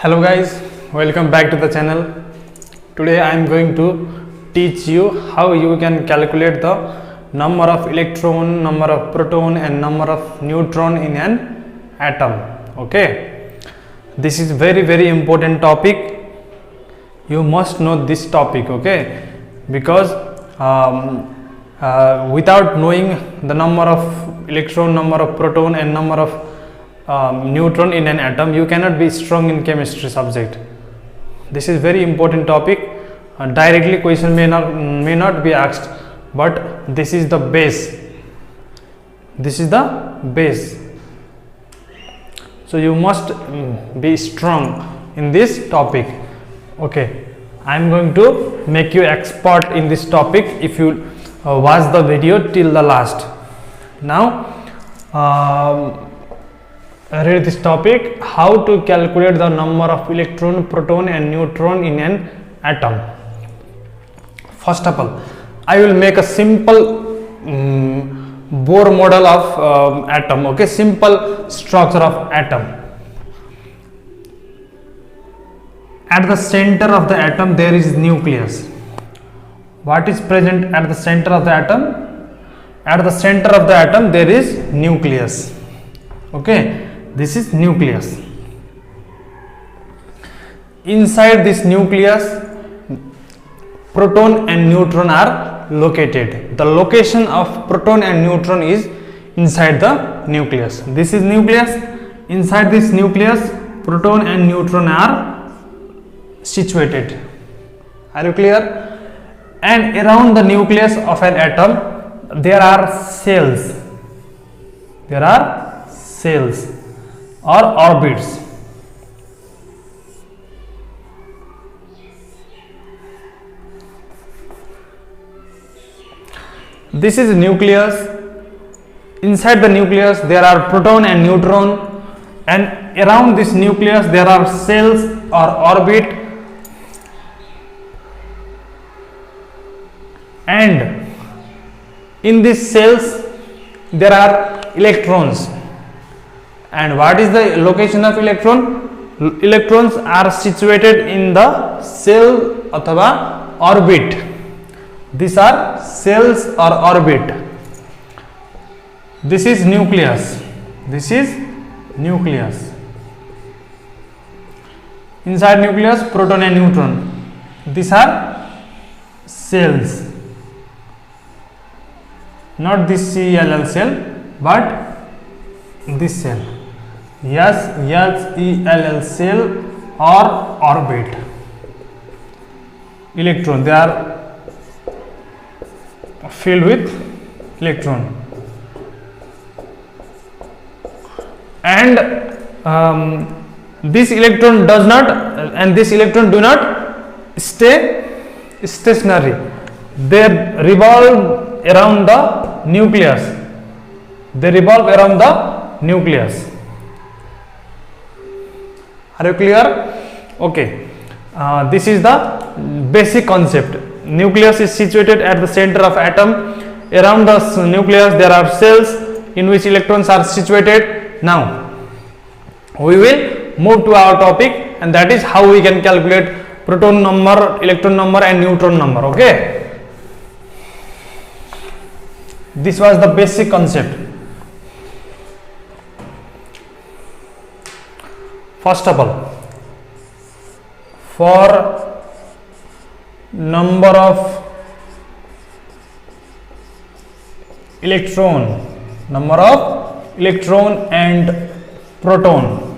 Hello guys, welcome back to the channel. Today I am going to teach you how you can calculate the number of electron, number of proton and number of neutron in an atom. Okay, this is very important topic. You must know this topic, okay, because without knowing the number of electron, number of proton and number of neutron in an atom, you cannot be strong in chemistry subject. This is very important topic. Directly question may not be asked, but this is the base. This is the base. So you must be strong in this topic. Okay, I am going to make you expert in this topic if you watch the video till the last. Now read this topic: how to calculate the number of electron, proton and neutron in an atom. First of all, I will make a simple Bohr model of atom. Okay, simple structure of atom. At the center of the atom there is nucleus. What is present at the center of the atom? At the center of the atom there is nucleus. Okay, this is nucleus. Inside this nucleus, proton and neutron are located. The location of proton and neutron is inside the nucleus. This is nucleus. Inside this nucleus, proton and neutron are situated. Are you clear? And around the nucleus of an atom there are cells. There are cells or orbits. This is nucleus. Inside the nucleus there are proton and neutron, and around this nucleus there are cells or orbit, and in these cells there are electrons. And what is the location of electron? Electrons are situated in the cell athava orbit. These are cells or orbit. This is nucleus. This is nucleus. Inside nucleus, proton and neutron. These are cells. Not this CELL cell, but this cell. SELL cell or orbit. Electron, they are filled with electron, and this electron does not and this electron do not stay stationary. They revolve around the nucleus. They revolve around the nucleus. Are you clear? Okay, this is the basic concept. Nucleus is situated at the center of atom. Around the nucleus there are cells in which electrons are situated. Now we will move to our topic, and that is how we can calculate proton number, electron number and neutron number. Okay, this was the basic concept. First of all, for number of electron and proton,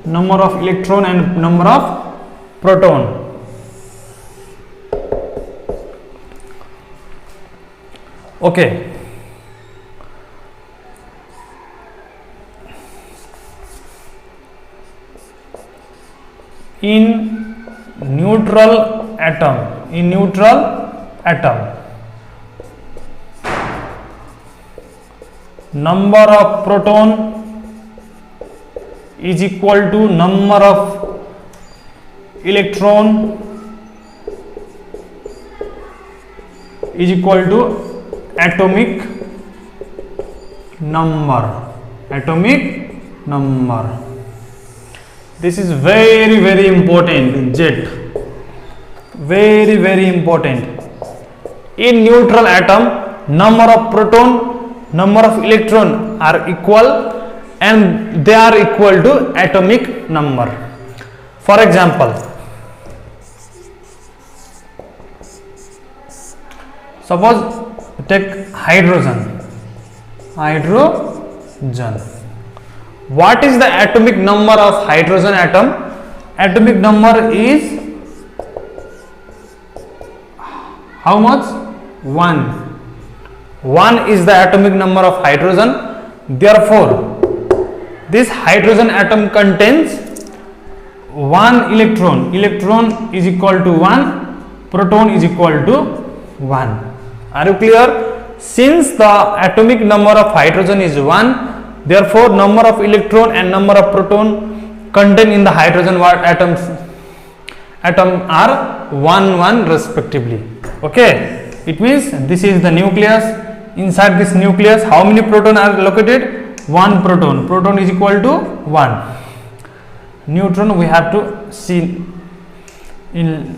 number of electron and number of proton. Okay, in neutral atom, number of proton is equal to number of electron is equal to atomic number. This is very important. Z, very important. In neutral atom, number of proton, number of electron are equal, and they are equal to atomic number. For example, suppose take hydrogen. What is the atomic number of hydrogen atom? Atomic number is how much? 1. 1 is the atomic number of hydrogen. Therefore, this hydrogen atom contains 1 electron. Electron is equal to 1, proton is equal to 1. Are you clear? Since the atomic number of hydrogen is 1, therefore number of electron and number of proton contained in the hydrogen atom are 1 respectively. Okay, it means this is the nucleus. Inside this nucleus, how many proton are located? 1 proton. Proton is equal to 1. Neutron we have to see in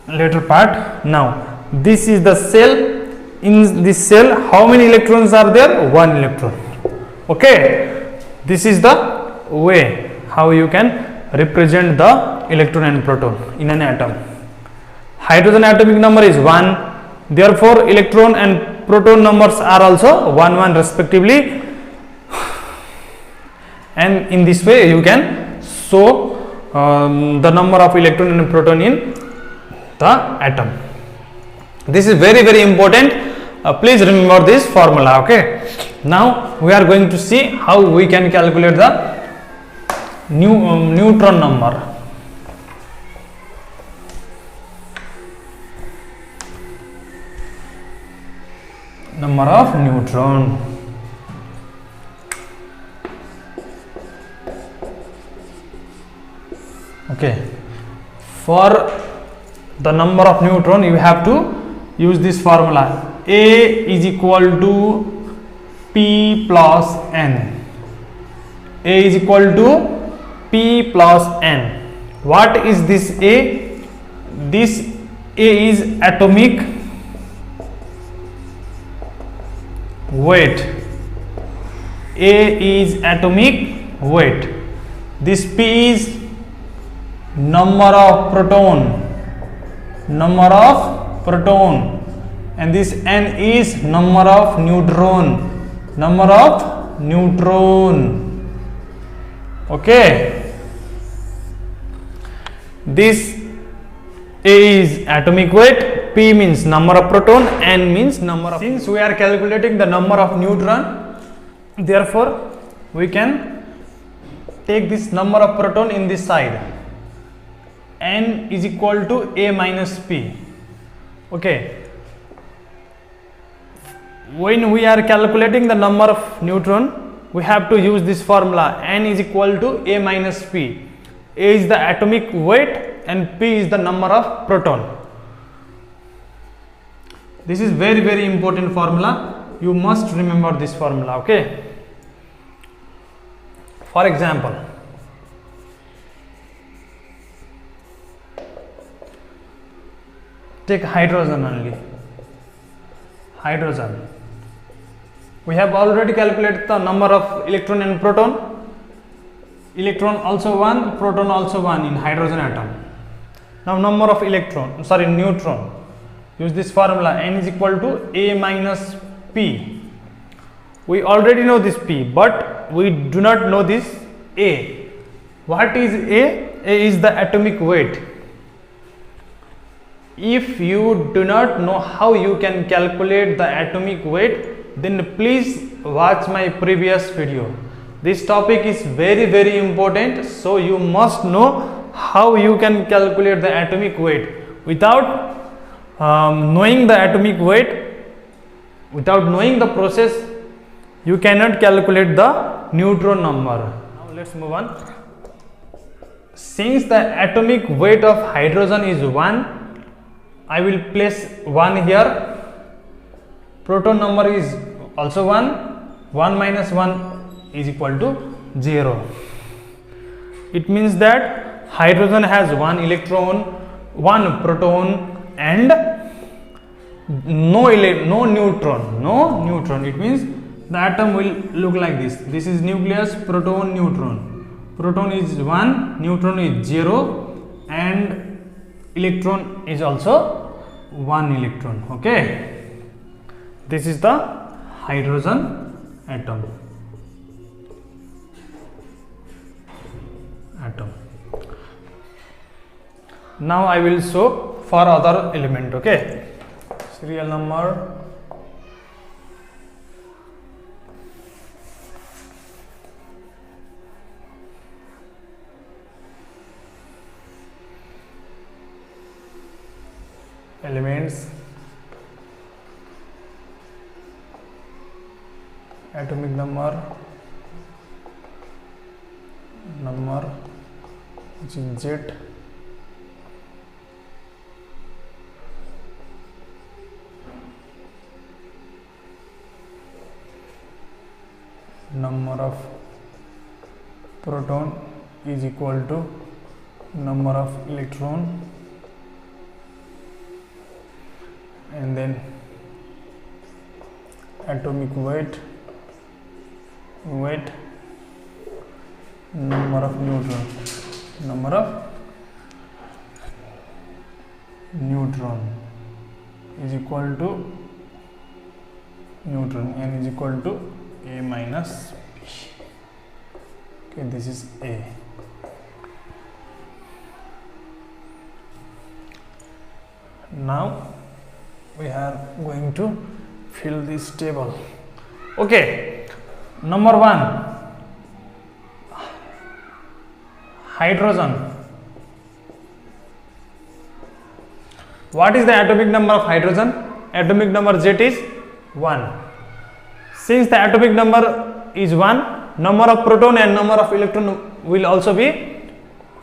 later part. Now this is the cell. In this cell, how many electrons are there? 1 electron. Okay, this is the way how you can represent the electron and proton in an atom. Hydrogen atomic number is 1, therefore electron and proton numbers are also 1 respectively, and in this way you can show the number of electron and proton in the atom. This is very important. Please remember this formula. Okay, now we are going to see how we can calculate the neutron number. Number of neutron. Okay, for the number of neutron you have to use this formula. A is equal to P plus N. A is equal to P plus N. What is this A? This A is atomic weight. A is atomic weight. This P is number of proton. And this N is number of neutron. Okay, this A is atomic weight, P means number of proton, N means number of. Since we are calculating the number of neutron, therefore we can take this number of proton in this side. N is equal to A minus P. Okay, when we are calculating the number of neutron, we have to use this formula. N is equal to A minus P. A is the atomic weight and P is the number of proton. This is very important formula. You must remember this formula. Okay, for example, take hydrogen only. Hydrogen. We have already calculated the number of electron and proton. Electron also 1, proton also 1 in hydrogen atom. Now number of neutron. Use this formula. N is equal to A minus P. We already know this P, but we do not know this A. What is A? A is the atomic weight. If you do not know how you can calculate the atomic weight, then please watch my previous video. This topic is very important, so you must know how you can calculate the atomic weight. Without knowing the atomic weight, without knowing the process, you cannot calculate the neutron number. Now let's move on. Since the atomic weight of hydrogen is 1, I will place 1 here. Proton number is also 1. 1 minus 1 is equal to 0. It means that hydrogen has one electron, one proton, and no neutron. It means the atom will look like this. This is nucleus, proton, neutron. Proton is 1, neutron is 0, and electron is also 1 electron. Okay, this is the hydrogen atom. Now I will show for other element. Okay, serial number elements, atomic number which is Z, number of proton is equal to number of electron, and then atomic weight, number of neutron is equal to n is equal to A minus B. Okay, this is A. Now we are going to fill this table. Okay, number 1, hydrogen. What is the atomic number of hydrogen? Atomic number Z is 1. Since the atomic number is 1, number of proton and number of electron will also be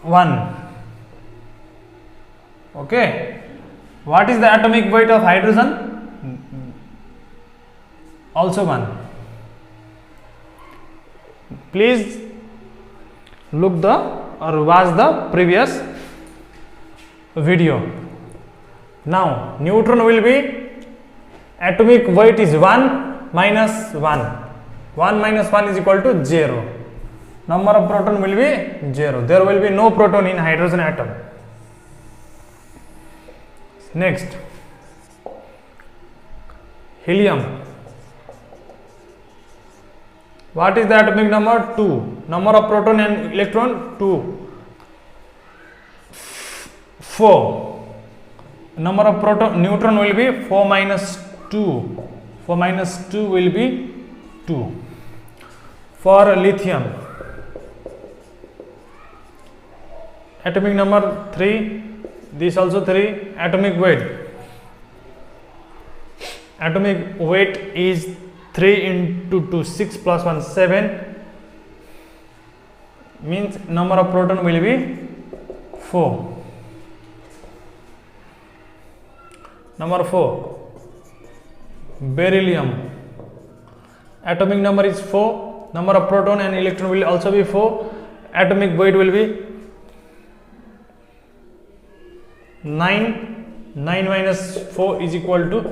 1. Okay, what is the atomic weight of hydrogen? Also 1. Please look or watch the previous video. Now neutron will be, atomic weight is 1 minus 1. 1 minus 1 is equal to 0. Number of proton will be 0. There will be no proton in hydrogen atom. Next, helium. What is the atomic number? 2. Number of proton and electron? 2. 4. Number of neutron will be 4 minus 2. 4 minus 2 will be 2. For lithium, atomic number 3, this also 3. Atomic weight is 3 into 2, 6 plus 1, 7, means number of proton will be 4. Number 4, beryllium. Atomic number is 4, number of proton and electron will also be 4. Atomic weight will be 9. 9 minus 4 is equal to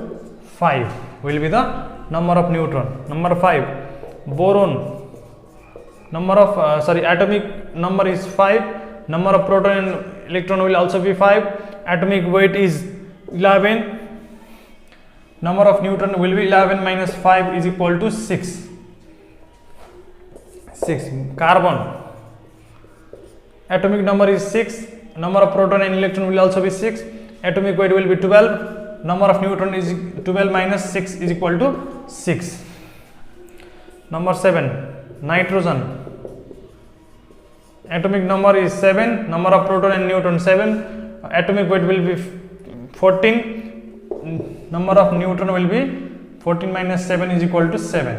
5 will be the number of neutron. Number 5, boron. Atomic number is 5, number of proton and electron will also be 5. Atomic weight is 11. Number of neutron will be 11 minus 5 is equal to 6. Carbon. Atomic number is 6. Number of proton and electron will also be 6. Atomic weight will be 12. Number of neutron is 12 minus 6 is equal to 6. Number 7, nitrogen. Atomic number is 7. Number of proton and neutron 7. Atomic weight will be 14. Number of neutron will be 14 minus 7 is equal to 7.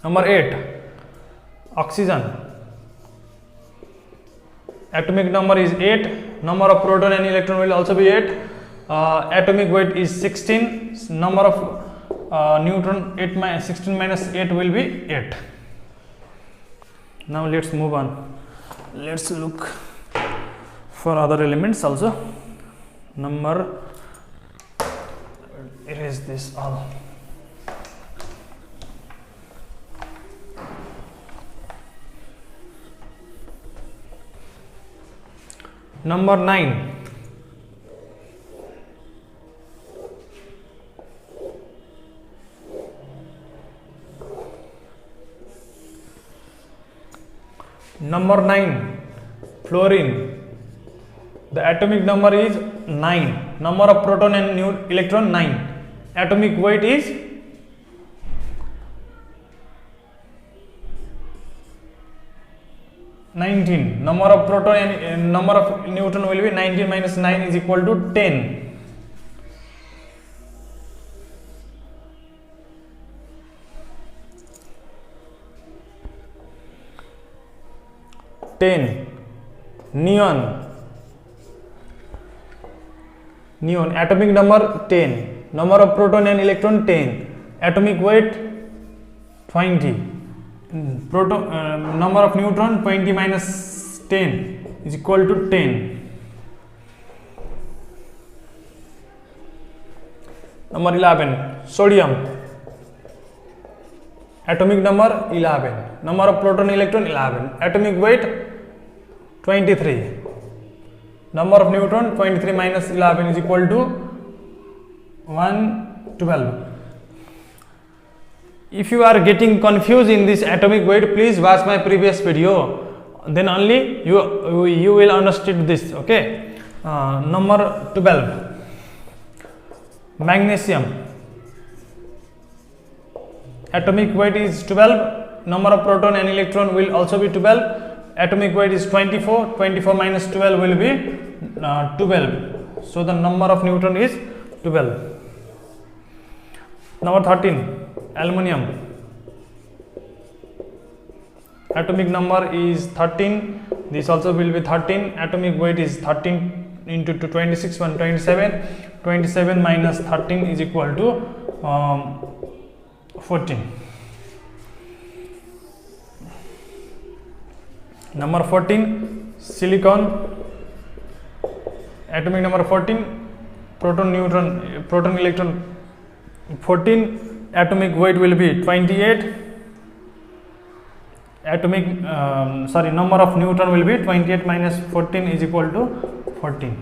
Number 8, oxygen. Atomic number is 8. Number of proton and electron will also be 8. Atomic weight is 16. Number of neutron 16 minus 8 will be 8. Now let's move on. Let's look for other elements also. Number, erase this all. Number 9. Number 9, fluorine. The atomic number is 9. Number of proton and electron 9. Atomic weight is 19. Number of proton and number of neutron will be 19 minus 9 is equal to 10. 10. Neon. Atomic number 10. Number of proton and electron 10. Atomic weight 20. Number of neutron 20 minus 10 is equal to 10. Number 11. Sodium. Atomic number 11. Number of proton and electron 11. Atomic weight 23. Number of neutron 23 minus 11 is equal to 112. If you are getting confused in this atomic weight, please watch my previous video, then only you will understand this. Okay. Number 12. Magnesium. Atomic weight is 12. Number of proton and electron will also be 12. Atomic weight is 24. 24 minus 12 will be 12. So the number of neutron is 12. Number 13. Aluminium. Atomic number is 13. This also will be 13. Atomic weight is 13 into 26, 127. 27 minus 13 is equal to 14. Number 14. Silicon. Atomic number 14. Proton, neutron, proton, electron 14. Atomic weight will be 28. Number of neutron will be 28 minus 14 is equal to 14.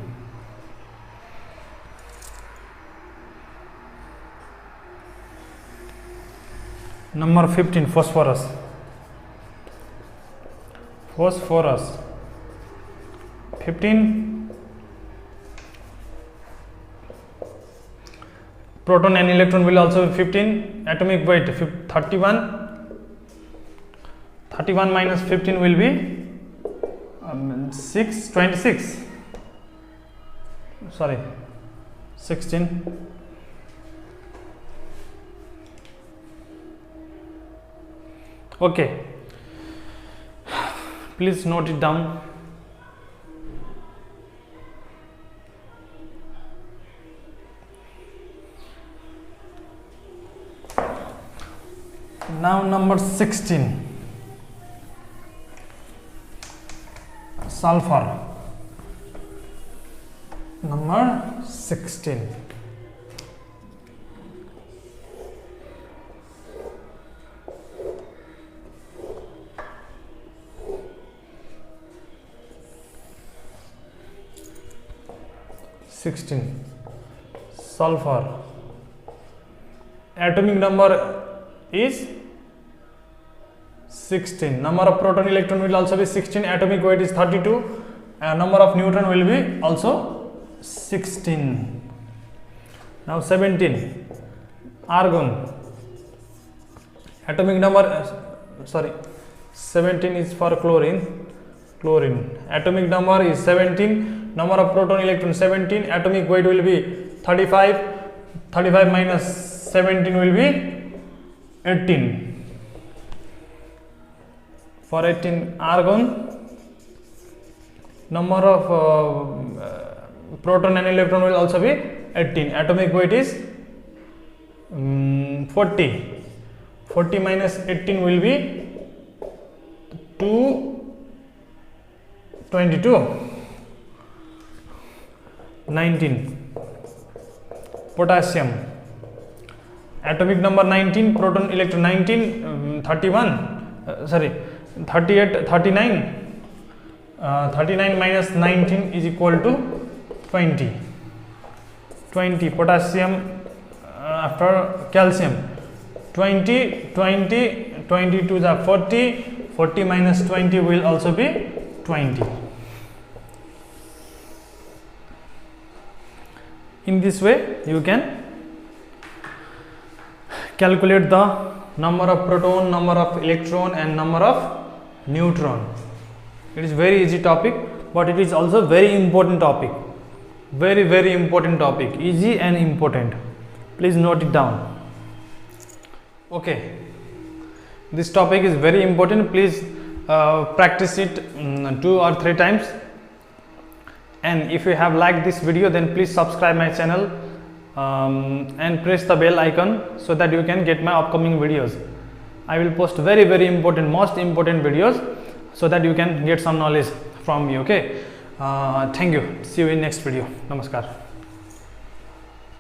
Number 15. Phosphorus. Phosphorus 15. Proton and electron will also be 15. Atomic weight 31. 31 minus 15 will be 26. Sorry, 16. Okay. Please note it down. Now number 16. Sulfur. Number 16. Sulfur. Atomic number is 16. Number of proton electron will also be 16. Atomic weight is 32. Number of neutron will be also 16. Now 17. Argon. Atomic number 17 is for chlorine. Atomic number is 17. Number of proton electron 17. Atomic weight will be 35. 35 minus 17 will be 18. For 18 argon, number of proton and electron will also be 18. Atomic weight is 40. 40 minus 18 will be 22, 19. Potassium, atomic number 19, proton electron 19, 38, 39. 39 minus 19 is equal to 20. 20 potassium after calcium. 20, 20, 22 is 40. 40 minus 20 will also be 20. In this way, you can calculate the number of proton, number of electron, and number of neutron. It is very easy topic, but it is also very important topic. Very important topic. Easy and important. Please note it down. Okay. This topic is very important. Please practice it 2 or 3 times. And if you have liked this video, then please subscribe my channel and press the bell icon so that you can get my upcoming videos. I will post very important, most important videos so that you can get some knowledge from me. Okay. Thank you. See you in next video. Namaskar.